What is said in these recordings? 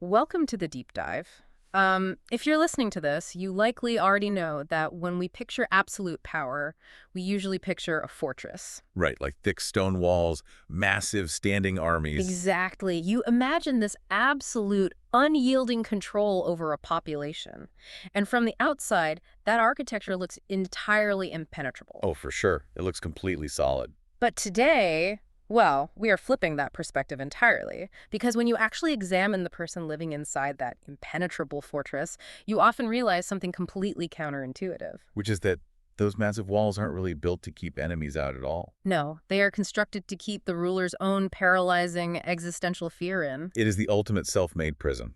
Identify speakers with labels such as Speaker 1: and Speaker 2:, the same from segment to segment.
Speaker 1: Welcome to the deep dive. If you're listening to this, you likely already know that when we picture absolute power, we usually picture a fortress.
Speaker 2: Right, like thick stone walls, massive standing armies.
Speaker 1: Exactly. You imagine this absolute, unyielding control over a population. And from the outside, that architecture looks entirely impenetrable.
Speaker 2: Oh, for sure. It looks completely solid.
Speaker 1: But today, well, we are flipping that perspective entirely, because when you actually examine the person living inside that impenetrable fortress, you often realize something completely counterintuitive.
Speaker 2: Which is that those massive walls aren't really built to keep enemies out at all.
Speaker 1: No, they are constructed to keep the ruler's own paralyzing existential fear in.
Speaker 2: It is the ultimate self-made prison.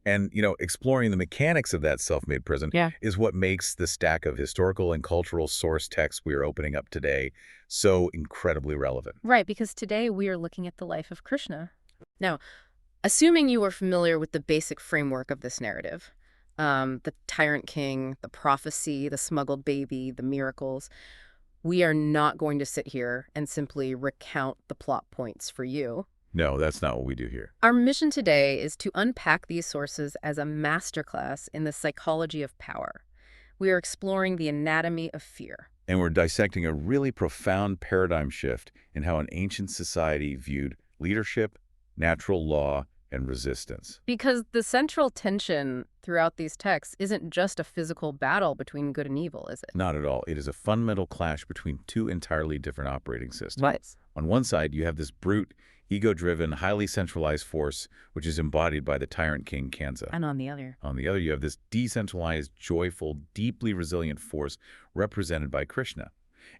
Speaker 2: And, exploring the mechanics of that self-made prison
Speaker 1: Yeah.
Speaker 2: is what makes the stack of historical and cultural source texts we are opening up today so incredibly relevant.
Speaker 1: Right, because today we are looking at the life of Krishna. Now, assuming you are familiar with the basic framework of this narrative, the tyrant king, the prophecy, the smuggled baby, the miracles, we are not going to sit here and simply recount the plot points for you.
Speaker 2: No, that's not what we do here.
Speaker 1: Our mission today is to unpack these sources as a masterclass in the psychology of power. We are exploring the anatomy of fear.
Speaker 2: And we're dissecting a really profound paradigm shift in how an ancient society viewed leadership, natural law, and resistance.
Speaker 1: Because the central tension throughout these texts isn't just a physical battle between good and evil, is it?
Speaker 2: Not at all. It is a fundamental clash between two entirely different operating systems.
Speaker 1: Right.
Speaker 2: On one side, you have this brute, ego-driven, highly centralized force, which is embodied by the tyrant king Kansa.
Speaker 1: And on the other.
Speaker 2: On the other, you have this decentralized, joyful, deeply resilient force represented by Krishna.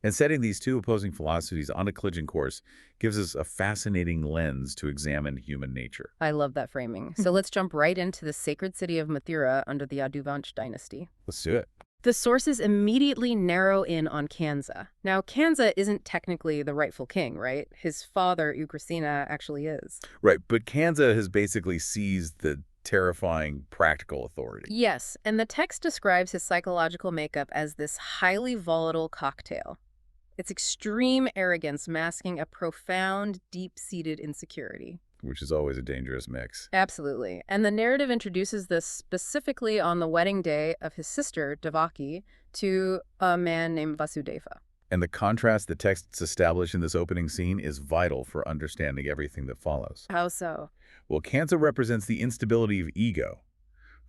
Speaker 2: And setting these two opposing philosophies on a collision course gives us a fascinating lens to examine human nature.
Speaker 1: I love that framing. So let's jump right into the sacred city of Mathura under the Yaduvansh dynasty.
Speaker 2: Let's do it.
Speaker 1: The sources immediately narrow in on Kansa. Now, Kansa isn't technically the rightful king, right? His father, Ugrasena, actually is.
Speaker 2: Right, but Kansa has basically seized the terrifying practical authority.
Speaker 1: Yes, and the text describes his psychological makeup as this highly volatile cocktail. It's extreme arrogance masking a profound, deep-seated insecurity.
Speaker 2: Which is always a dangerous mix.
Speaker 1: Absolutely. And the narrative introduces this specifically on the wedding day of his sister, Devaki, to a man named Vasudeva.
Speaker 2: And the contrast the texts establish in this opening scene is vital for understanding everything that follows.
Speaker 1: How so?
Speaker 2: Well, Kansa represents the instability of ego.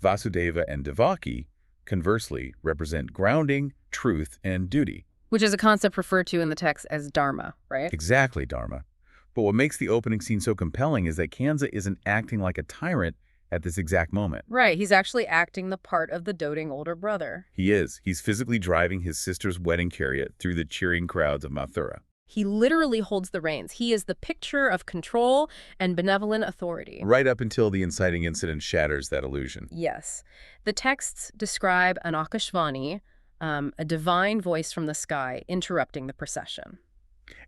Speaker 2: Vasudeva and Devaki, conversely, represent grounding, truth, and duty.
Speaker 1: Which is a concept referred to in the text as dharma, right?
Speaker 2: Exactly, Dharma. But what makes the opening scene so compelling is that Kansa isn't acting like a tyrant at this exact moment.
Speaker 1: Right, he's actually acting the part of the doting older brother.
Speaker 2: He is. He's physically driving his sister's wedding chariot through the cheering crowds of Mathura.
Speaker 1: He literally holds the reins. He is the picture of control and benevolent authority.
Speaker 2: Right up until the inciting incident shatters that illusion.
Speaker 1: Yes. The texts describe an Akashvani, a divine voice from the sky, interrupting the procession.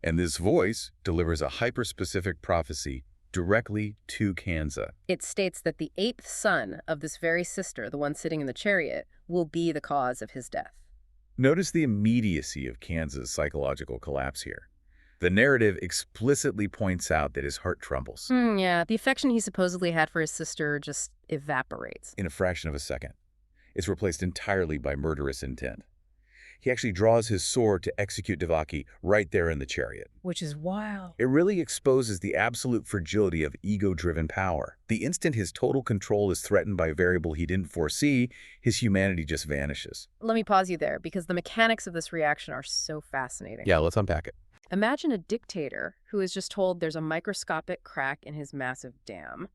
Speaker 2: And this voice delivers a hyper-specific prophecy directly to Kansa.
Speaker 1: It states that the 8th son of this very sister, the one sitting in the chariot, will be the cause of his death.
Speaker 2: Notice the immediacy of Kansa's psychological collapse here. The narrative explicitly points out that his heart trembles.
Speaker 1: Yeah, the affection he supposedly had for his sister just evaporates.
Speaker 2: In a fraction of a second. It's replaced entirely by murderous intent. He actually draws his sword to execute Devaki right there in the chariot.
Speaker 1: Which is wild.
Speaker 2: It really exposes the absolute fragility of ego-driven power. The instant his total control is threatened by a variable he didn't foresee, his humanity just vanishes.
Speaker 1: Let me pause you there, because the mechanics of this reaction are so fascinating.
Speaker 2: Yeah, let's unpack it.
Speaker 1: Imagine a dictator who is just told there's a microscopic crack in his massive dam.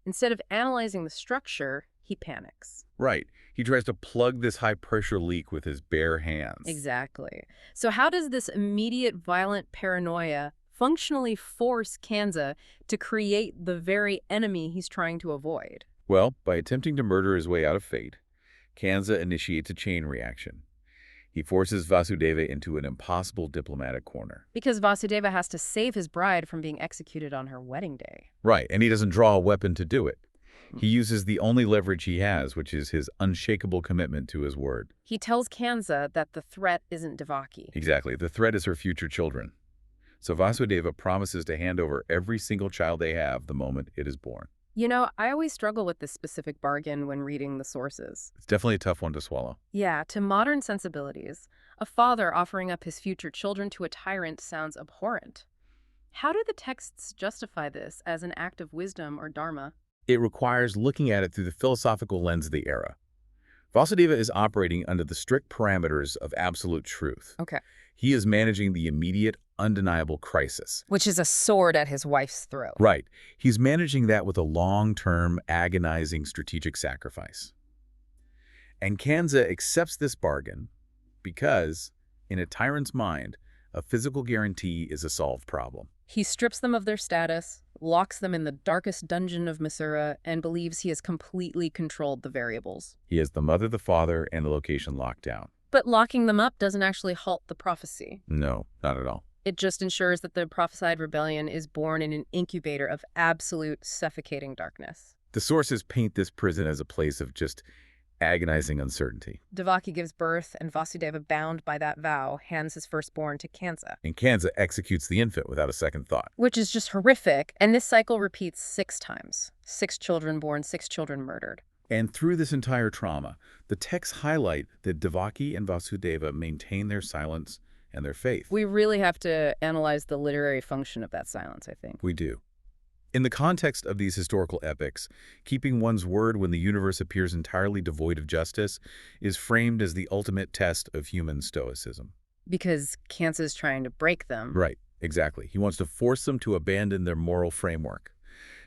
Speaker 1: Instead of analyzing the structure, he panics.
Speaker 2: Right. He tries to plug this high-pressure leak with his bare hands.
Speaker 1: Exactly. So how does this immediate violent paranoia functionally force Kansa to create the very enemy he's trying to avoid?
Speaker 2: Well, by attempting to murder his way out of fate, Kansa initiates a chain reaction. He forces Vasudeva into an impossible diplomatic corner.
Speaker 1: Because Vasudeva has to save his bride from being executed on her wedding day.
Speaker 2: Right, and he doesn't draw a weapon to do it. He uses the only leverage he has, which is his unshakable commitment to his word.
Speaker 1: He tells Kansa that the threat isn't Devaki.
Speaker 2: Exactly. The threat is her future children. So Vasudeva promises to hand over every single child they have the moment it is born.
Speaker 1: I always struggle with this specific bargain when reading the sources.
Speaker 2: It's definitely a tough one to swallow.
Speaker 1: Yeah, to modern sensibilities, a father offering up his future children to a tyrant sounds abhorrent. How do the texts justify this as an act of wisdom or dharma?
Speaker 2: It requires looking at it through the philosophical lens of the era. Vasudeva is operating under the strict parameters of absolute truth.
Speaker 1: Okay.
Speaker 2: He is managing the immediate, undeniable crisis.
Speaker 1: Which is a sword at his wife's throat.
Speaker 2: Right. He's managing that with a long-term, agonizing strategic sacrifice. And Kanza accepts this bargain because, in a tyrant's mind, a physical guarantee is a solved problem.
Speaker 1: He strips them of their status, locks them in the darkest dungeon of Masura, and believes he has completely controlled the variables.
Speaker 2: He has the mother, the father, and the location locked down.
Speaker 1: But locking them up doesn't actually halt the prophecy.
Speaker 2: No, not at all.
Speaker 1: It just ensures that the prophesied rebellion is born in an incubator of absolute, suffocating darkness.
Speaker 2: The sources paint this prison as a place of just agonizing uncertainty.
Speaker 1: Devaki gives birth, and Vasudeva, bound by that vow, hands his firstborn to Kansa.
Speaker 2: And Kansa executes the infant without a second thought.
Speaker 1: Which is just horrific, and this cycle repeats 6 times. 6 children born, 6 children murdered.
Speaker 2: And through this entire trauma, the texts highlight that Devaki and Vasudeva maintain their silence and their faith.
Speaker 1: We really have to analyze the literary function of that silence, I think.
Speaker 2: We do. In the context of these historical epics, keeping one's word when the universe appears entirely devoid of justice is framed as the ultimate test of human stoicism.
Speaker 1: Because Kansa is trying to break them.
Speaker 2: Right, exactly. He wants to force them to abandon their moral framework.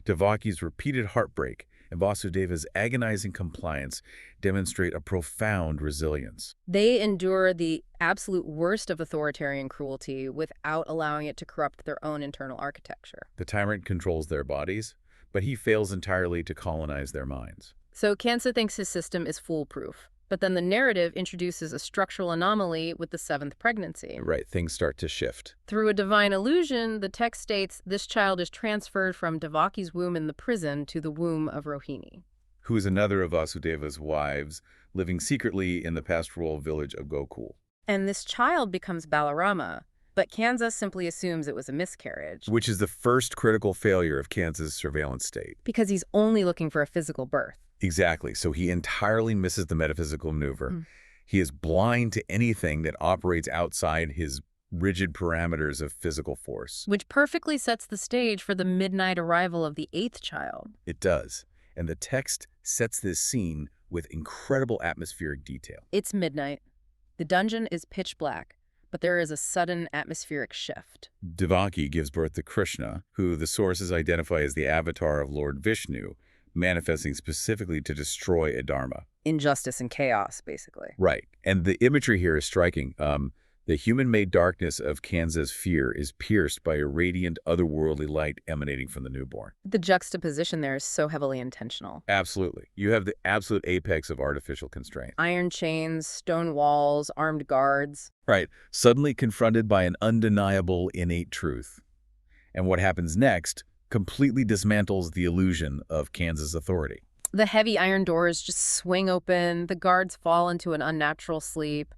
Speaker 2: Devaki's repeated heartbreak and Vasudeva's agonizing compliance demonstrate a profound resilience.
Speaker 1: They endure the absolute worst of authoritarian cruelty without allowing it to corrupt their own internal architecture.
Speaker 2: The tyrant controls their bodies, but he fails entirely to colonize their minds.
Speaker 1: So Kansa thinks his system is foolproof. But then the narrative introduces a structural anomaly with the 7th pregnancy.
Speaker 2: Right, things start to shift.
Speaker 1: Through a divine illusion, the text states this child is transferred from Devaki's womb in the prison to the womb of Rohini,
Speaker 2: who is another of Vasudeva's wives, living secretly in the pastoral village of Gokul.
Speaker 1: And this child becomes Balarama, but Kansa simply assumes it was a miscarriage.
Speaker 2: Which is the first critical failure of Kansa's surveillance state.
Speaker 1: Because he's only looking for a physical birth.
Speaker 2: Exactly. So he entirely misses the metaphysical maneuver. He is blind to anything that operates outside his rigid parameters of physical force.
Speaker 1: Which perfectly sets the stage for the midnight arrival of the 8th child.
Speaker 2: It does. And the text sets this scene with incredible atmospheric detail.
Speaker 1: It's midnight. The dungeon is pitch black, but there is a sudden atmospheric shift.
Speaker 2: Devaki gives birth to Krishna, who the sources identify as the avatar of Lord Vishnu, manifesting specifically to destroy a dharma.
Speaker 1: Injustice and chaos, basically.
Speaker 2: Right. And the imagery here is striking. The human-made darkness of Kansa's fear is pierced by a radiant, otherworldly light emanating from the newborn.
Speaker 1: The juxtaposition there is so heavily intentional.
Speaker 2: Absolutely. You have the absolute apex of artificial constraint.
Speaker 1: Iron chains, stone walls, armed guards.
Speaker 2: Right. Suddenly confronted by an undeniable, innate truth. And what happens next completely dismantles the illusion of Kansa's authority.
Speaker 1: The heavy iron doors just swing open, the guards fall into an unnatural sleep.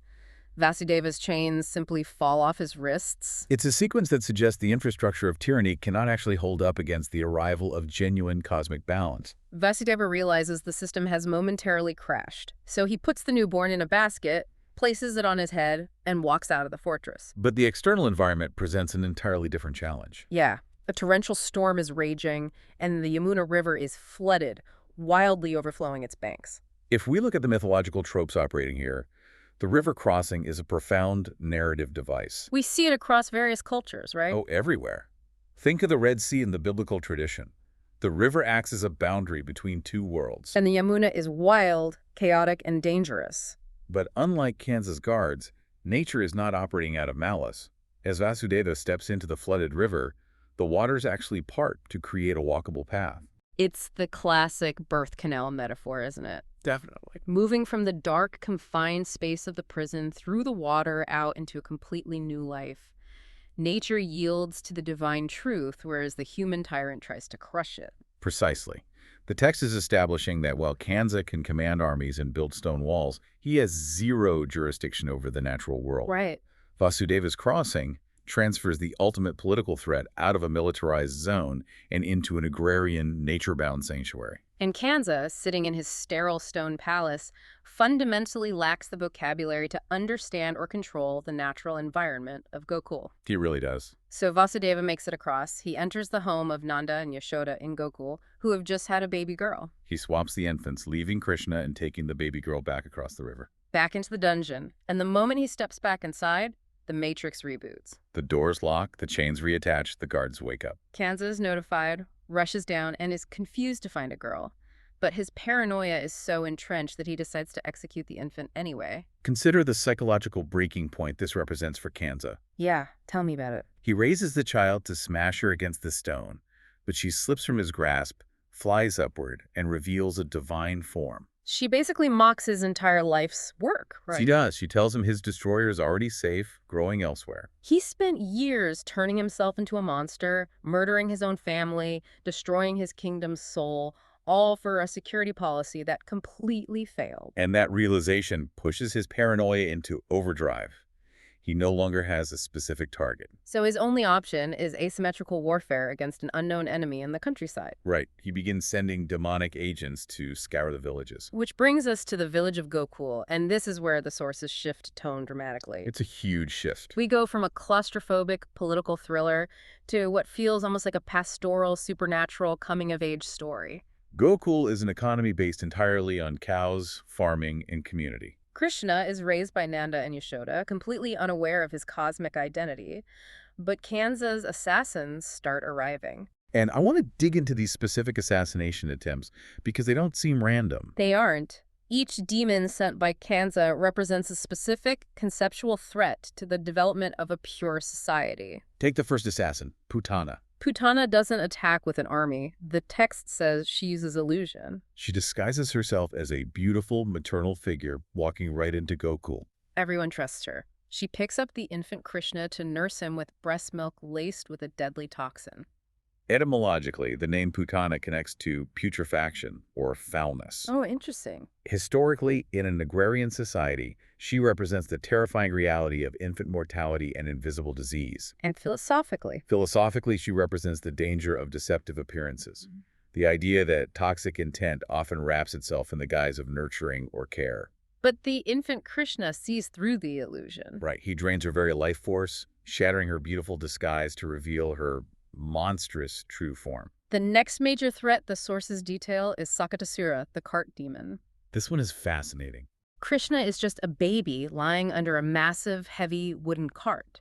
Speaker 1: Vasudeva's chains simply fall off his wrists.
Speaker 2: It's a sequence that suggests the infrastructure of tyranny cannot actually hold up against the arrival of genuine cosmic balance.
Speaker 1: Vasudeva realizes the system has momentarily crashed, so he puts the newborn in a basket, places it on his head, and walks out of the fortress.
Speaker 2: But the external environment presents an entirely different challenge.
Speaker 1: Yeah. A torrential storm is raging, and the Yamuna River is flooded, wildly overflowing its banks.
Speaker 2: If we look at the mythological tropes operating here, the river crossing is a profound narrative device.
Speaker 1: We see it across various cultures, right?
Speaker 2: Oh, everywhere. Think of the Red Sea in the biblical tradition. The river acts as a boundary between two worlds.
Speaker 1: And the Yamuna is wild, chaotic, and dangerous.
Speaker 2: But unlike Kansa's guards, nature is not operating out of malice. As Vasudeva steps into the flooded river, the waters actually part to create a walkable path.
Speaker 1: It's the classic birth canal metaphor, isn't it?
Speaker 2: Definitely.
Speaker 1: Moving from the dark, confined space of the prison through the water out into a completely new life. Nature yields to the divine truth, whereas the human tyrant tries to crush it.
Speaker 2: Precisely. The text is establishing that while Kansa can command armies and build stone walls, he has zero jurisdiction over the natural world.
Speaker 1: Right.
Speaker 2: Vasudeva's crossing, transfers the ultimate political threat out of a militarized zone and into an agrarian, nature-bound sanctuary.
Speaker 1: And Kanza, sitting in his sterile stone palace, fundamentally lacks the vocabulary to understand or control the natural environment of Gokul.
Speaker 2: He really does.
Speaker 1: So Vasudeva makes it across. He enters the home of Nanda and Yashoda in Gokul, who have just had a baby girl.
Speaker 2: He swaps the infants, leaving Krishna and taking the baby girl back across the river.
Speaker 1: Back into the dungeon, and the moment he steps back inside, the Matrix reboots.
Speaker 2: The doors lock, the chains reattach, the guards wake up.
Speaker 1: Kanza is notified, rushes down, and is confused to find a girl. But his paranoia is so entrenched that he decides to execute the infant anyway.
Speaker 2: Consider the psychological breaking point this represents for Kanza.
Speaker 1: Yeah, tell me about it.
Speaker 2: He raises the child to smash her against the stone, but she slips from his grasp, flies upward, and reveals a divine form.
Speaker 1: She basically mocks his entire life's work, right?
Speaker 2: She does. She tells him his destroyer is already safe, growing elsewhere.
Speaker 1: He spent years turning himself into a monster, murdering his own family, destroying his kingdom's soul, all for a security policy that completely failed.
Speaker 2: And that realization pushes his paranoia into overdrive. He no longer has a specific target.
Speaker 1: So his only option is asymmetrical warfare against an unknown enemy in the countryside.
Speaker 2: Right. He begins sending demonic agents to scour the villages.
Speaker 1: Which brings us to the village of Gokul, and this is where the sources shift tone dramatically.
Speaker 2: It's a huge shift.
Speaker 1: We go from a claustrophobic political thriller to what feels almost like a pastoral, supernatural, coming-of-age story.
Speaker 2: Gokul is an economy based entirely on cows, farming, and community.
Speaker 1: Krishna is raised by Nanda and Yashoda, completely unaware of his cosmic identity, but Kanza's assassins start arriving.
Speaker 2: And I want to dig into these specific assassination attempts because they don't seem random.
Speaker 1: They aren't. Each demon sent by Kanza represents a specific conceptual threat to the development of a pure society.
Speaker 2: Take the first assassin, Putana.
Speaker 1: Putana doesn't attack with an army. The text says she uses illusion.
Speaker 2: She disguises herself as a beautiful maternal figure walking right into Gokul.
Speaker 1: Everyone trusts her. She picks up the infant Krishna to nurse him with breast milk laced with a deadly toxin.
Speaker 2: Etymologically, the name Putana connects to putrefaction or foulness.
Speaker 1: Oh, interesting.
Speaker 2: Historically, in an agrarian society, she represents the terrifying reality of infant mortality and invisible disease.
Speaker 1: And philosophically.
Speaker 2: Philosophically, she represents the danger of deceptive appearances. The idea that toxic intent often wraps itself in the guise of nurturing or care.
Speaker 1: But the infant Krishna sees through the illusion.
Speaker 2: Right. He drains her very life force, shattering her beautiful disguise to reveal her monstrous true form.
Speaker 1: The next major threat the sources detail is Sakatasura, the cart demon.
Speaker 2: This one is fascinating.
Speaker 1: Krishna is just a baby lying under a massive, heavy wooden cart.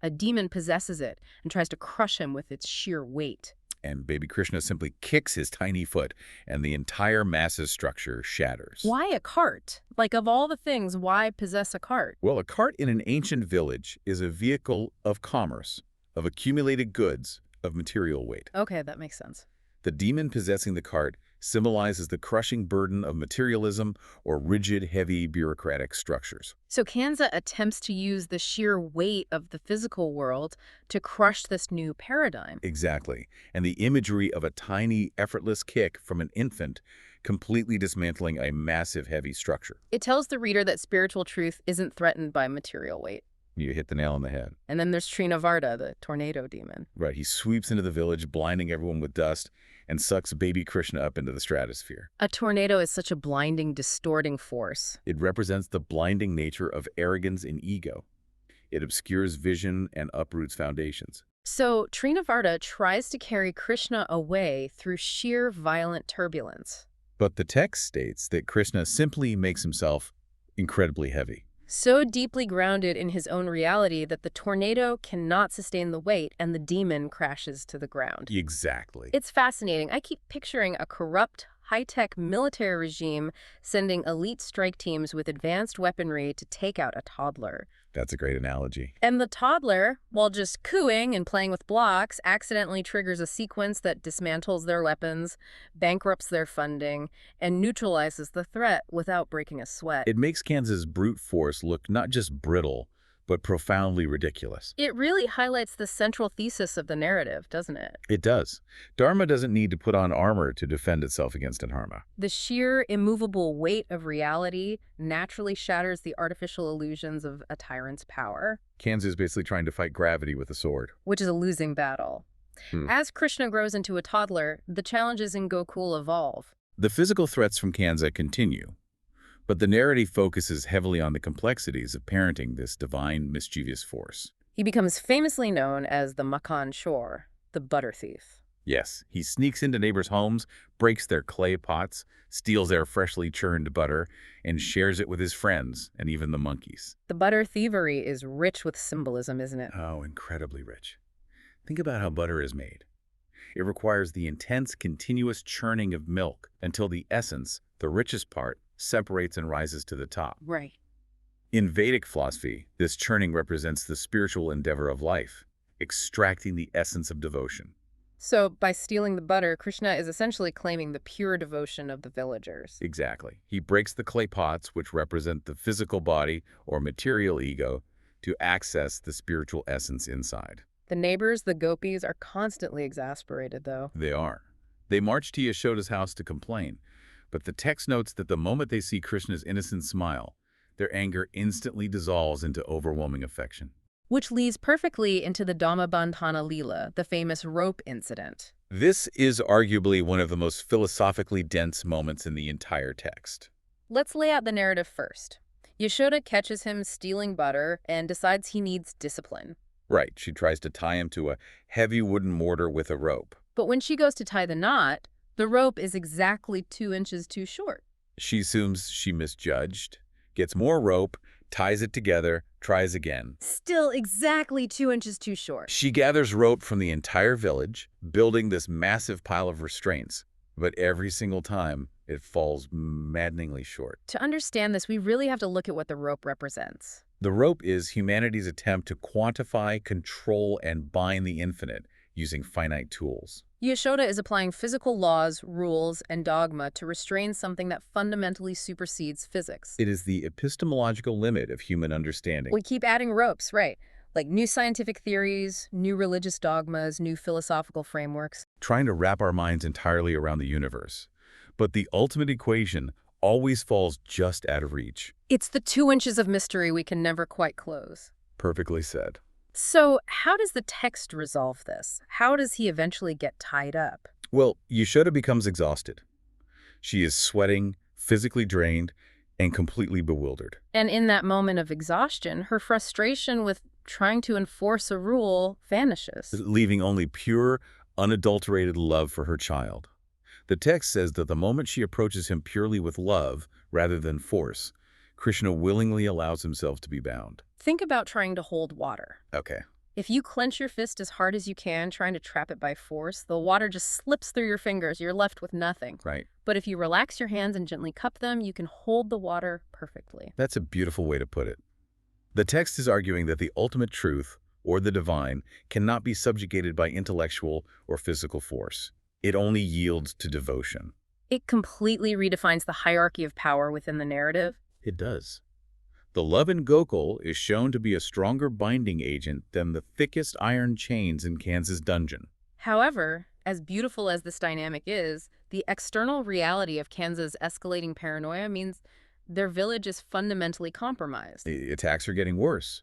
Speaker 1: A demon possesses it and tries to crush him with its sheer weight.
Speaker 2: And baby Krishna simply kicks his tiny foot, and the entire massive structure shatters.
Speaker 1: Why a cart? Like, of all the things, why possess a cart?
Speaker 2: Well, a cart in an ancient village is a vehicle of commerce, of accumulated goods, of material weight.
Speaker 1: Okay, that makes sense.
Speaker 2: The demon possessing the cart symbolizes the crushing burden of materialism or rigid, heavy bureaucratic structures.
Speaker 1: So Kanza attempts to use the sheer weight of the physical world to crush this new paradigm.
Speaker 2: Exactly. And the imagery of a tiny, effortless kick from an infant completely dismantling a massive, heavy structure.
Speaker 1: It tells the reader that spiritual truth isn't threatened by material weight.
Speaker 2: You hit the nail on the head.
Speaker 1: And then there's Trinavarta, the tornado demon.
Speaker 2: Right. He sweeps into the village, blinding everyone with dust, and sucks baby Krishna up into the stratosphere.
Speaker 1: A tornado is such a blinding, distorting force.
Speaker 2: It represents the blinding nature of arrogance and ego. It obscures vision and uproots foundations.
Speaker 1: So Trinavarta tries to carry Krishna away through sheer violent turbulence.
Speaker 2: But the text states that Krishna simply makes himself incredibly heavy.
Speaker 1: So deeply grounded in his own reality that the tornado cannot sustain the weight and the demon crashes to the ground.
Speaker 2: Exactly.
Speaker 1: It's fascinating. I keep picturing a corrupt, high-tech military regime sending elite strike teams with advanced weaponry to take out a toddler.
Speaker 2: That's a great analogy.
Speaker 1: And the toddler, while just cooing and playing with blocks, accidentally triggers a sequence that dismantles their weapons, bankrupts their funding, and neutralizes the threat without breaking a sweat.
Speaker 2: It makes Kansas' brute force look not just brittle, but profoundly ridiculous.
Speaker 1: It really highlights the central thesis of the narrative, doesn't it?
Speaker 2: It does. Dharma doesn't need to put on armor to defend itself against adharma.
Speaker 1: The sheer, immovable weight of reality naturally shatters the artificial illusions of a tyrant's power,
Speaker 2: Kanza is basically trying to fight gravity with a sword.
Speaker 1: which is a losing battle. As Krishna grows into a toddler, the challenges in Gokul evolve.
Speaker 2: The physical threats from Kanza continue, but the narrative focuses heavily on the complexities of parenting this divine, mischievous force.
Speaker 1: He becomes famously known as the Makan Chor, the butter thief.
Speaker 2: Yes, he sneaks into neighbors' homes, breaks their clay pots, steals their freshly churned butter, and shares it with his friends and even the monkeys.
Speaker 1: The butter thievery is rich with symbolism, isn't it?
Speaker 2: Oh, incredibly rich. Think about how butter is made. It requires the intense, continuous churning of milk until the essence, the richest part, separates and rises to the top.
Speaker 1: Right.
Speaker 2: In Vedic philosophy, this churning represents the spiritual endeavor of life, extracting the essence of devotion.
Speaker 1: So, by stealing the butter, Krishna is essentially claiming the pure devotion of the villagers.
Speaker 2: Exactly. He breaks the clay pots, which represent the physical body or material ego, to access the spiritual essence inside.
Speaker 1: The neighbors, the gopis, are constantly exasperated, though.
Speaker 2: They are. They march to Yashoda's house to complain, but the text notes that the moment they see Krishna's innocent smile, their anger instantly dissolves into overwhelming affection.
Speaker 1: Which leads perfectly into the Dhammabandhana leela, the famous rope incident.
Speaker 2: This is arguably one of the most philosophically dense moments in the entire text.
Speaker 1: Let's lay out the narrative first. Yashoda catches him stealing butter and decides he needs discipline.
Speaker 2: Right, she tries to tie him to a heavy wooden mortar with a rope.
Speaker 1: But when she goes to tie the knot, the rope is exactly 2 inches too short.
Speaker 2: She assumes she misjudged, gets more rope, ties it together, tries again.
Speaker 1: Still exactly 2 inches too short.
Speaker 2: She gathers rope from the entire village, building this massive pile of restraints, but every single time it falls maddeningly short.
Speaker 1: To understand this, we really have to look at what the rope represents.
Speaker 2: The rope is humanity's attempt to quantify, control, and bind the infinite using finite tools.
Speaker 1: Yashoda is applying physical laws, rules, and dogma to restrain something that fundamentally supersedes physics.
Speaker 2: It is the epistemological limit of human understanding.
Speaker 1: We keep adding ropes, right? Like new scientific theories, new religious dogmas, new philosophical frameworks.
Speaker 2: Trying to wrap our minds entirely around the universe. But the ultimate equation always falls just out of reach.
Speaker 1: It's the 2 inches of mystery we can never quite close.
Speaker 2: Perfectly said.
Speaker 1: So how does the text resolve this? How does he eventually get tied up?
Speaker 2: Well, Yashoda becomes exhausted. She is sweating, physically drained, and completely bewildered.
Speaker 1: And in that moment of exhaustion, her frustration with trying to enforce a rule vanishes.
Speaker 2: Leaving only pure, unadulterated love for her child. The text says that the moment she approaches him purely with love rather than force, Krishna willingly allows himself to be bound.
Speaker 1: Think about trying to hold water.
Speaker 2: Okay.
Speaker 1: If you clench your fist as hard as you can, trying to trap it by force, the water just slips through your fingers. You're left with nothing.
Speaker 2: Right.
Speaker 1: But if you relax your hands and gently cup them, you can hold the water perfectly.
Speaker 2: That's a beautiful way to put it. The text is arguing that the ultimate truth, or the divine, cannot be subjugated by intellectual or physical force. It only yields to devotion.
Speaker 1: It completely redefines the hierarchy of power within the narrative.
Speaker 2: It does. The love in Gokul is shown to be a stronger binding agent than the thickest iron chains in Kanza's dungeon.
Speaker 1: However, as beautiful as this dynamic is, the external reality of Kanza's escalating paranoia means their village is fundamentally compromised.
Speaker 2: The attacks are getting worse.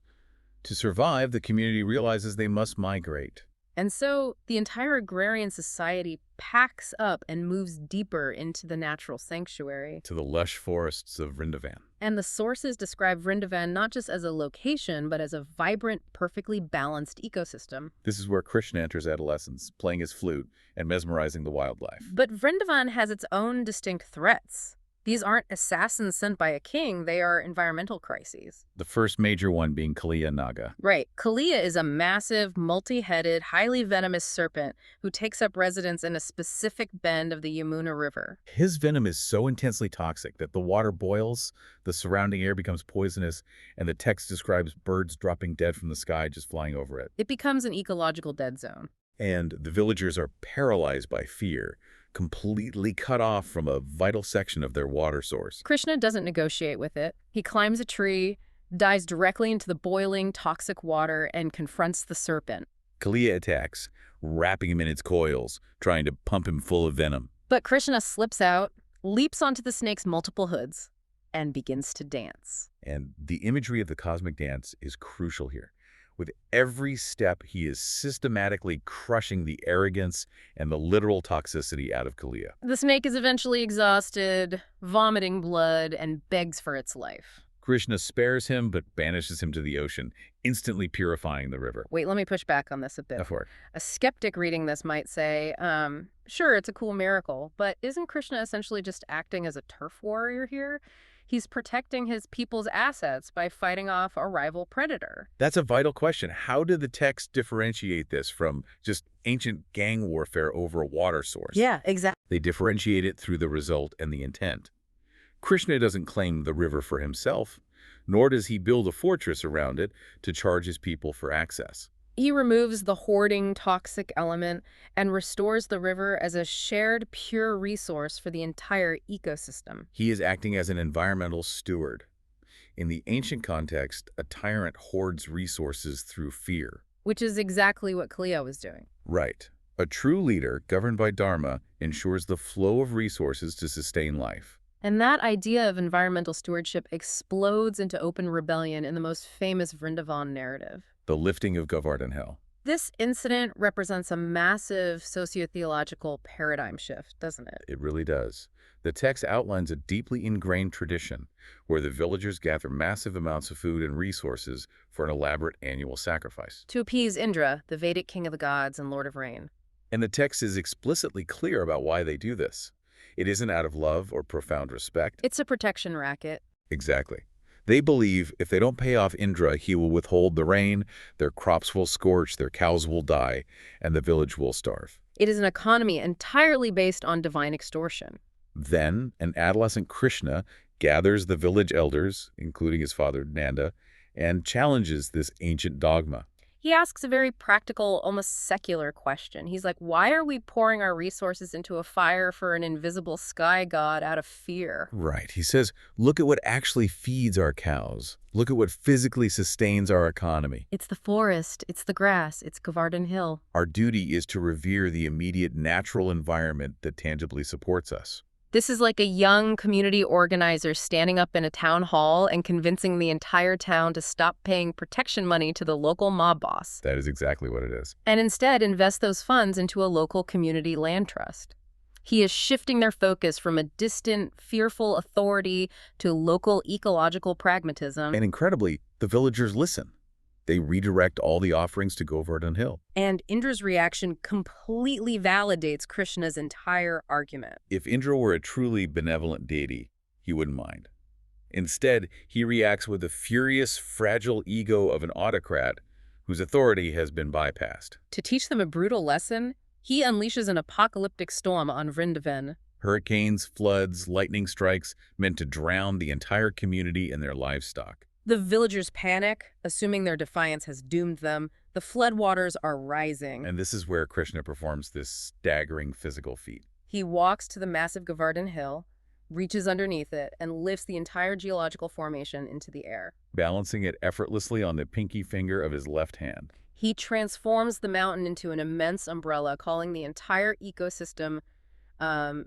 Speaker 2: To survive, the community realizes they must migrate.
Speaker 1: And so the entire agrarian society packs up and moves deeper into the natural sanctuary.
Speaker 2: To the lush forests of Vrindavan.
Speaker 1: And the sources describe Vrindavan not just as a location, but as a vibrant, perfectly balanced ecosystem.
Speaker 2: This is where Krishna enters adolescence, playing his flute and mesmerizing the wildlife.
Speaker 1: But Vrindavan has its own distinct threats. These aren't assassins sent by a king, they are environmental crises.
Speaker 2: The first major one being Kaliya Naga.
Speaker 1: Right. Kaliya is a massive, multi-headed, highly venomous serpent who takes up residence in a specific bend of the Yamuna River.
Speaker 2: His venom is so intensely toxic that the water boils, the surrounding air becomes poisonous, and the text describes birds dropping dead from the sky just flying over it.
Speaker 1: It becomes an ecological dead zone.
Speaker 2: And the villagers are paralyzed by fear, completely cut off from a vital section of their water source.
Speaker 1: Krishna doesn't negotiate with it. He climbs a tree, dives directly into the boiling, toxic water and confronts the serpent.
Speaker 2: Kalia attacks, wrapping him in its coils, trying to pump him full of venom.
Speaker 1: But Krishna slips out, leaps onto the snake's multiple hoods, and begins to dance.
Speaker 2: And the imagery of the cosmic dance is crucial here. With every step, he is systematically crushing the arrogance and the literal toxicity out of Kalia.
Speaker 1: The snake is eventually exhausted, vomiting blood, and begs for its life.
Speaker 2: Krishna spares him but banishes him to the ocean, instantly purifying the river.
Speaker 1: Wait, let me push back on this a bit.
Speaker 2: Go for it.
Speaker 1: A skeptic reading this might say, sure, it's a cool miracle, but isn't Krishna essentially just acting as a turf warrior here? He's protecting his people's assets by fighting off a rival predator.
Speaker 2: That's a vital question. How did the text differentiate this from just ancient gang warfare over a water source?
Speaker 1: Yeah, exactly.
Speaker 2: They differentiate it through the result and the intent. Krishna doesn't claim the river for himself, nor does he build a fortress around it to charge his people for access.
Speaker 1: He removes the hoarding toxic element and restores the river as a shared, pure resource for the entire ecosystem.
Speaker 2: He is acting as an environmental steward. In the ancient context, a tyrant hoards resources through fear.
Speaker 1: Which is exactly what Cleo was doing.
Speaker 2: Right. A true leader, governed by Dharma, ensures the flow of resources to sustain life.
Speaker 1: And that idea of environmental stewardship explodes into open rebellion in the most famous Vrindavan narrative.
Speaker 2: The lifting of Govardhan Hill.
Speaker 1: This incident represents a massive socio-theological paradigm shift, doesn't it?
Speaker 2: It really does. The text outlines a deeply ingrained tradition where the villagers gather massive amounts of food and resources for an elaborate annual sacrifice.
Speaker 1: To appease Indra, the Vedic king of the gods and lord of rain.
Speaker 2: And the text is explicitly clear about why they do this. It isn't out of love or profound respect.
Speaker 1: It's a protection racket.
Speaker 2: Exactly. They believe if they don't pay off Indra, he will withhold the rain, their crops will scorch, their cows will die, and the village will starve.
Speaker 1: It is an economy entirely based on divine extortion.
Speaker 2: Then, an adolescent Krishna gathers the village elders, including his father Nanda, and challenges this ancient dogma.
Speaker 1: He asks a very practical, almost secular question. He's like, why are we pouring our resources into a fire for an invisible sky god out of fear?
Speaker 2: Right. He says, look at what actually feeds our cows. Look at what physically sustains our economy.
Speaker 1: It's the forest, it's the grass, it's Govardhan Hill.
Speaker 2: Our duty is to revere the immediate natural environment that tangibly supports us.
Speaker 1: This is like a young community organizer standing up in a town hall and convincing the entire town to stop paying protection money to the local mob boss.
Speaker 2: That is exactly what it is.
Speaker 1: And instead invest those funds into a local community land trust. He is shifting their focus from a distant, fearful authority to local ecological pragmatism.
Speaker 2: And incredibly, the villagers listen. They redirect all the offerings to Govardhan Hill.
Speaker 1: And Indra's reaction completely validates Krishna's entire argument.
Speaker 2: If Indra were a truly benevolent deity, he wouldn't mind. Instead, he reacts with the furious, fragile ego of an autocrat whose authority has been bypassed.
Speaker 1: To teach them a brutal lesson, he unleashes an apocalyptic storm on Vrindavan.
Speaker 2: Hurricanes, floods, lightning strikes meant to drown the entire community and their livestock.
Speaker 1: The villagers panic, assuming their defiance has doomed them. The floodwaters are rising.
Speaker 2: And this is where Krishna performs this staggering physical feat.
Speaker 1: He walks to the massive Govardhan Hill, reaches underneath it, and lifts the entire geological formation into the air.
Speaker 2: Balancing it effortlessly on the pinky finger of his left hand.
Speaker 1: He transforms the mountain into an immense umbrella, calling the entire ecosystem,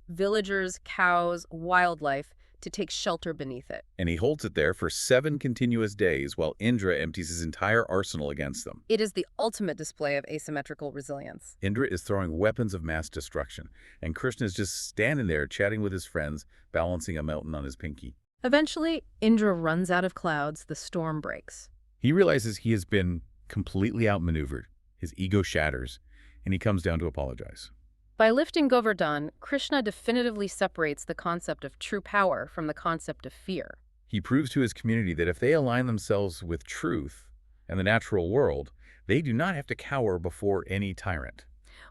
Speaker 1: villagers, cows, wildlife, to take shelter beneath it.
Speaker 2: And he holds it there for 7 continuous days while Indra empties his entire arsenal against them.
Speaker 1: It is the ultimate display of asymmetrical resilience.
Speaker 2: Indra is throwing weapons of mass destruction, and Krishna is just standing there chatting with his friends, balancing a mountain on his pinky.
Speaker 1: Eventually, Indra runs out of clouds, the storm breaks.
Speaker 2: He realizes he has been completely outmaneuvered, his ego shatters, and he comes down to apologize.
Speaker 1: By lifting Govardhan, Krishna definitively separates the concept of true power from the concept of fear.
Speaker 2: He proves to his community that if they align themselves with truth and the natural world, they do not have to cower before any tyrant.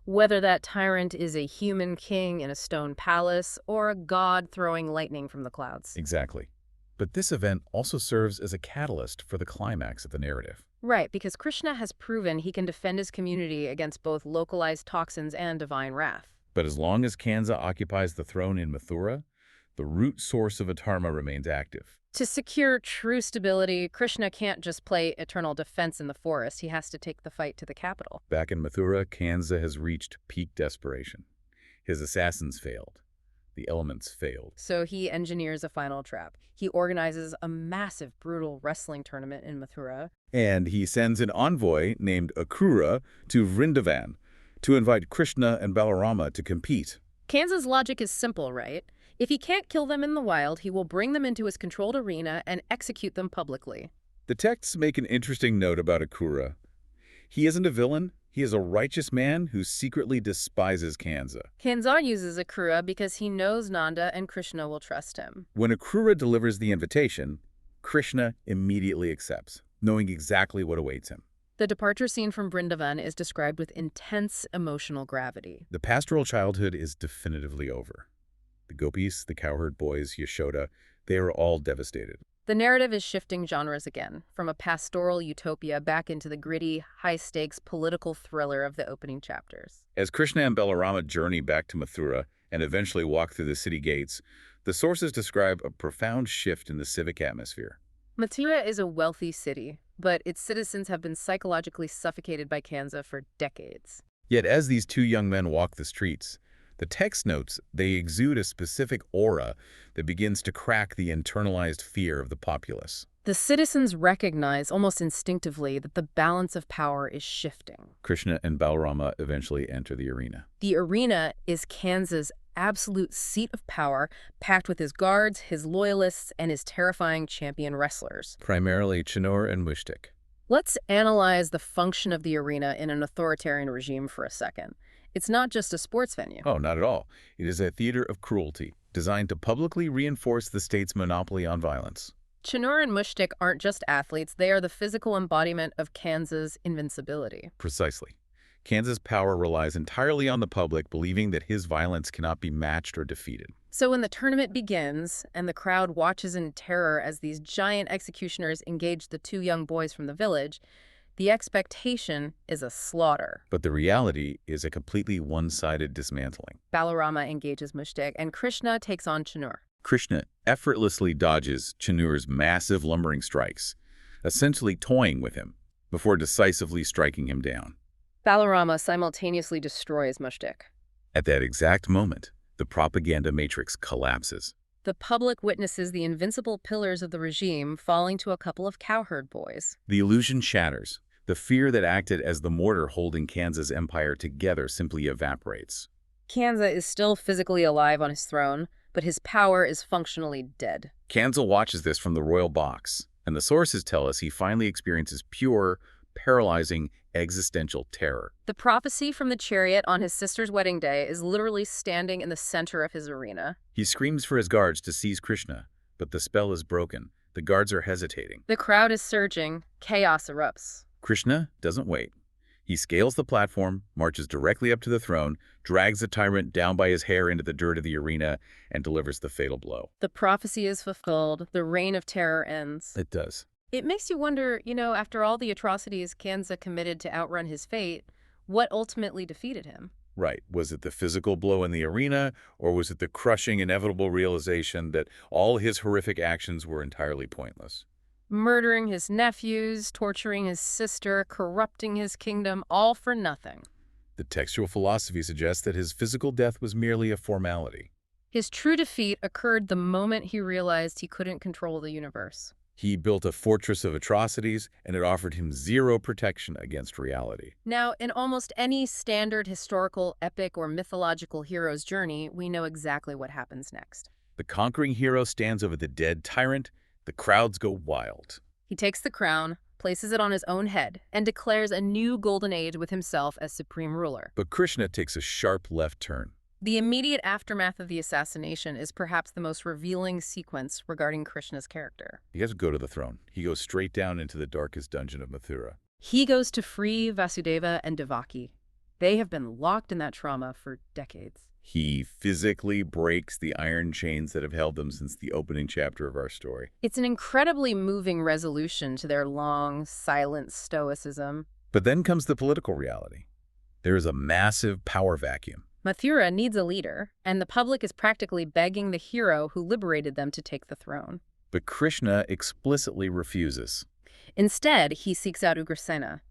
Speaker 1: Whether that tyrant is a human king in a stone palace or a god throwing lightning from the clouds.
Speaker 2: Exactly. But this event also serves as a catalyst for the climax of the narrative.
Speaker 1: Right, because Krishna has proven he can defend his community against both localized toxins and divine wrath.
Speaker 2: But as long as Kansa occupies the throne in Mathura, The root source of dharma remains active.
Speaker 1: To secure true stability, Krishna can't just play eternal defense in the forest. He has to take the fight to the capital.
Speaker 2: Back in Mathura, Kansa has reached peak desperation. His assassins failed. The elements failed.
Speaker 1: So he engineers a final trap. He organizes a massive, brutal wrestling tournament in Mathura.
Speaker 2: And he sends an envoy named Akrura to Vrindavan to invite Krishna and Balarama to compete.
Speaker 1: Kansa's logic is simple, right? If he can't kill them in the wild, he will bring them into his controlled arena and execute them publicly.
Speaker 2: The texts make an interesting note about Akrura. He isn't a villain. He is a righteous man who secretly despises Kansa.
Speaker 1: Kansa uses Akrura because he knows Nanda and Krishna will trust him.
Speaker 2: When Akrura delivers the invitation, Krishna immediately accepts, knowing exactly what awaits him.
Speaker 1: The departure scene from Vrindavan is described with intense emotional gravity.
Speaker 2: The pastoral childhood is definitively over. The gopis, the cowherd boys, Yashoda, they are all devastated.
Speaker 1: The narrative is shifting genres again, from a pastoral utopia back into the gritty, high-stakes political thriller of the opening chapters.
Speaker 2: As Krishna and Balarama journey back to Mathura and eventually walk through the city gates, the sources describe a profound shift in the civic atmosphere.
Speaker 1: Mathura is a wealthy city, but its citizens have been psychologically suffocated by Kansa for decades.
Speaker 2: Yet as these two young men walk the streets, the text notes they exude a specific aura that begins to crack the internalized fear of the populace.
Speaker 1: The citizens recognize almost instinctively that the balance of power is shifting.
Speaker 2: Krishna and Balarama eventually enter the arena.
Speaker 1: The arena is Kansa's absolute seat of power, packed with his guards, his loyalists, and his terrifying champion wrestlers.
Speaker 2: Primarily Chanur and Mushtik.
Speaker 1: Let's analyze the function of the arena in an authoritarian regime for a second. It's not just a sports venue.
Speaker 2: Oh, not at all. It is a theater of cruelty, designed to publicly reinforce the state's monopoly on violence.
Speaker 1: Chanur and Mushtik aren't just athletes, they are the physical embodiment of Kansa's invincibility.
Speaker 2: Precisely. Kansa's power relies entirely on the public believing that his violence cannot be matched or defeated.
Speaker 1: So when the tournament begins and the crowd watches in terror as these giant executioners engage the two young boys from the village, the expectation is a slaughter.
Speaker 2: But the reality is a completely one-sided dismantling.
Speaker 1: Balarama engages Mushtik, and Krishna takes on Chanur.
Speaker 2: Krishna effortlessly dodges Chanur's massive lumbering strikes, essentially toying with him, before decisively striking him down.
Speaker 1: Balarama simultaneously destroys Mushtik.
Speaker 2: At that exact moment, the propaganda matrix collapses.
Speaker 1: The public witnesses the invincible pillars of the regime falling to a couple of cowherd boys.
Speaker 2: The illusion shatters. The fear that acted as the mortar holding Kansa's empire together simply evaporates.
Speaker 1: Kansa is still physically alive on his throne, but his power is functionally dead.
Speaker 2: Kansa watches this from the royal box, and the sources tell us he finally experiences pure, paralyzing, existential terror.
Speaker 1: The prophecy from the chariot on his sister's wedding day is literally standing in the center of his arena.
Speaker 2: He screams for his guards to seize Krishna, but the spell is broken. The guards are hesitating.
Speaker 1: The crowd is surging. Chaos erupts.
Speaker 2: Krishna doesn't wait. He scales the platform, marches directly up to the throne, drags the tyrant down by his hair into the dirt of the arena, and delivers the fatal blow.
Speaker 1: The prophecy is fulfilled. The reign of terror ends.
Speaker 2: It does.
Speaker 1: It makes you wonder, after all the atrocities Kansa committed to outrun his fate, what ultimately defeated him?
Speaker 2: Right. Was it the physical blow in the arena, or was it the crushing, inevitable realization that all his horrific actions were entirely pointless?
Speaker 1: Murdering his nephews, torturing his sister, corrupting his kingdom, all for nothing.
Speaker 2: The textual philosophy suggests that his physical death was merely a formality.
Speaker 1: His true defeat occurred the moment he realized he couldn't control the universe.
Speaker 2: He built a fortress of atrocities, and it offered him zero protection against reality.
Speaker 1: Now, in almost any standard historical, epic, or mythological hero's journey, we know exactly what happens next.
Speaker 2: The conquering hero stands over the dead tyrant. The crowds go wild.
Speaker 1: He takes the crown, places it on his own head, and declares a new golden age with himself as supreme ruler.
Speaker 2: But Krishna takes a sharp left turn.
Speaker 1: The immediate aftermath of the assassination is perhaps the most revealing sequence regarding Krishna's character.
Speaker 2: He doesn't go to the throne. He goes straight down into the darkest dungeon of Mathura.
Speaker 1: He goes to free Vasudeva and Devaki. They have been locked in that trauma for decades.
Speaker 2: He physically breaks the iron chains that have held them since the opening chapter of our story.
Speaker 1: It's an incredibly moving resolution to their long, silent stoicism.
Speaker 2: But then comes the political reality. There is a massive power vacuum.
Speaker 1: Mathura needs a leader, and the public is practically begging the hero who liberated them to take the throne.
Speaker 2: But Krishna explicitly refuses.
Speaker 1: Instead, he seeks out Ugrasena,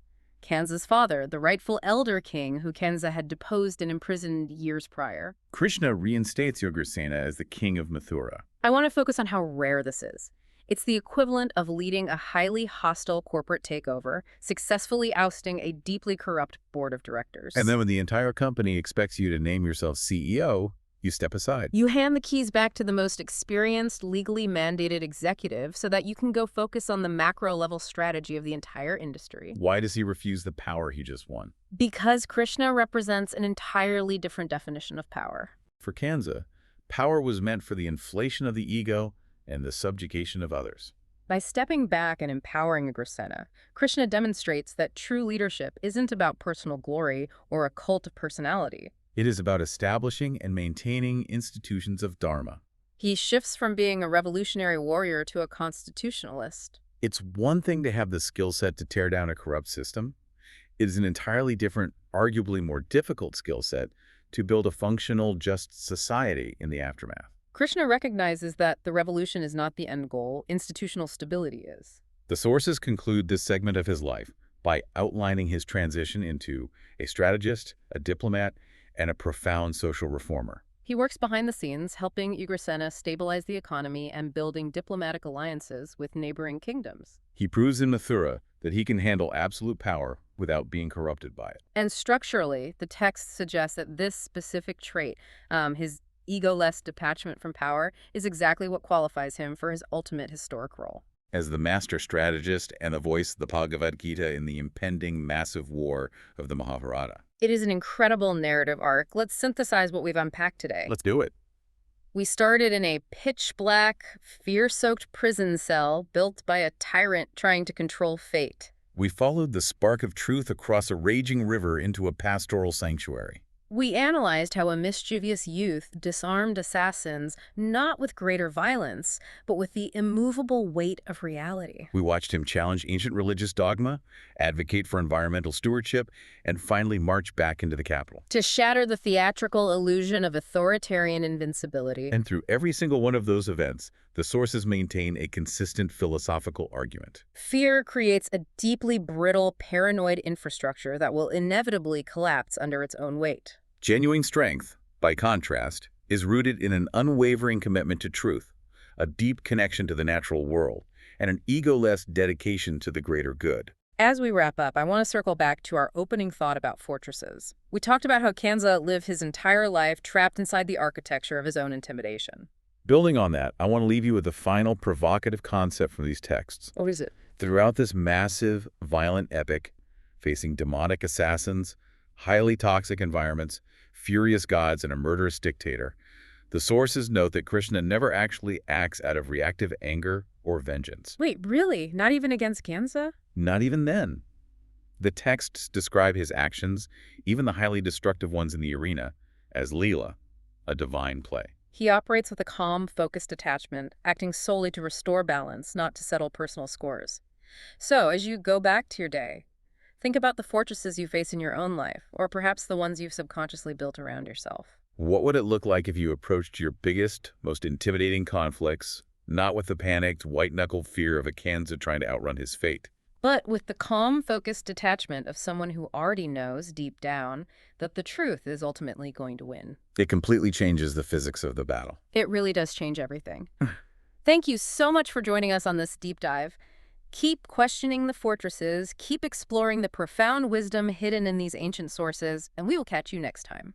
Speaker 1: Kansa's father, the rightful elder king who Kansa had deposed and imprisoned years prior.
Speaker 2: Krishna reinstates Ugrasena as the king of Mathura.
Speaker 1: I want to focus on how rare this is. It's the equivalent of leading a highly hostile corporate takeover, successfully ousting a deeply corrupt board of directors.
Speaker 2: And then when the entire company expects you to name yourself CEO, you step aside.
Speaker 1: You hand the keys back to the most experienced, legally mandated executive so that you can go focus on the macro-level strategy of the entire industry.
Speaker 2: Why does he refuse the power he just won?
Speaker 1: Because Krishna represents an entirely different definition of power.
Speaker 2: For Kansa, power was meant for the inflation of the ego and the subjugation of others.
Speaker 1: By stepping back and empowering Ugrasena, Krishna demonstrates that true leadership isn't about personal glory or a cult of personality.
Speaker 2: It is about establishing and maintaining institutions of dharma.
Speaker 1: He shifts from being a revolutionary warrior to a constitutionalist.
Speaker 2: It's one thing to have the skill set to tear down a corrupt system. It is an entirely different, arguably more difficult skill set to build a functional, just society in the aftermath.
Speaker 1: Krishna recognizes that the revolution is not the end goal, institutional stability is.
Speaker 2: The sources conclude this segment of his life by outlining his transition into a strategist, a diplomat, and a profound social reformer.
Speaker 1: He works behind the scenes, helping Ugrasena stabilize the economy and building diplomatic alliances with neighboring kingdoms.
Speaker 2: He proves in Mathura that he can handle absolute power without being corrupted by it.
Speaker 1: And structurally, the text suggests that this specific trait, his egoless detachment from power, is exactly what qualifies him for his ultimate historic role.
Speaker 2: As the master strategist and the voice of the Bhagavad Gita in the impending massive war of the Mahabharata.
Speaker 1: It is an incredible narrative arc. Let's synthesize what we've unpacked today.
Speaker 2: Let's do it.
Speaker 1: We started in a pitch-black, fear-soaked prison cell built by a tyrant trying to control fate.
Speaker 2: We followed the spark of truth across a raging river into a pastoral sanctuary.
Speaker 1: We analyzed how a mischievous youth disarmed assassins not with greater violence, but with the immovable weight of reality.
Speaker 2: We watched him challenge ancient religious dogma, advocate for environmental stewardship, and finally march back into the capital.
Speaker 1: To shatter the theatrical illusion of authoritarian invincibility.
Speaker 2: And through every single one of those events, the sources maintain a consistent philosophical argument.
Speaker 1: Fear creates a deeply brittle, paranoid infrastructure that will inevitably collapse under its own weight.
Speaker 2: Genuine strength, by contrast, is rooted in an unwavering commitment to truth, a deep connection to the natural world, and an egoless dedication to the greater good.
Speaker 1: As we wrap up, I want to circle back to our opening thought about fortresses. We talked about how Kansa lived his entire life trapped inside the architecture of his own intimidation.
Speaker 2: Building on that, I want to leave you with a final provocative concept from these texts.
Speaker 1: What is it?
Speaker 2: Throughout this massive, violent epic, facing demonic assassins, highly toxic environments, furious gods, and a murderous dictator, the sources note that Krishna never actually acts out of reactive anger or vengeance.
Speaker 1: Wait, really? Not even against Kansa?
Speaker 2: Not even then. The texts describe his actions, even the highly destructive ones in the arena, as leela, a divine play.
Speaker 1: He operates with a calm, focused detachment, acting solely to restore balance, not to settle personal scores. So, as you go back to your day, think about the fortresses you face in your own life, or perhaps the ones you've subconsciously built around yourself.
Speaker 2: What would it look like if you approached your biggest, most intimidating conflicts, not with the panicked, white-knuckled fear of a Kansa trying to outrun his fate,
Speaker 1: but with the calm, focused detachment of someone who already knows, deep down, that the truth is ultimately going to win?
Speaker 2: It completely changes the physics of the battle.
Speaker 1: It really does change everything. Thank you so much for joining us on this deep dive. Keep questioning the fortresses, keep exploring the profound wisdom hidden in these ancient sources, and we will catch you next time.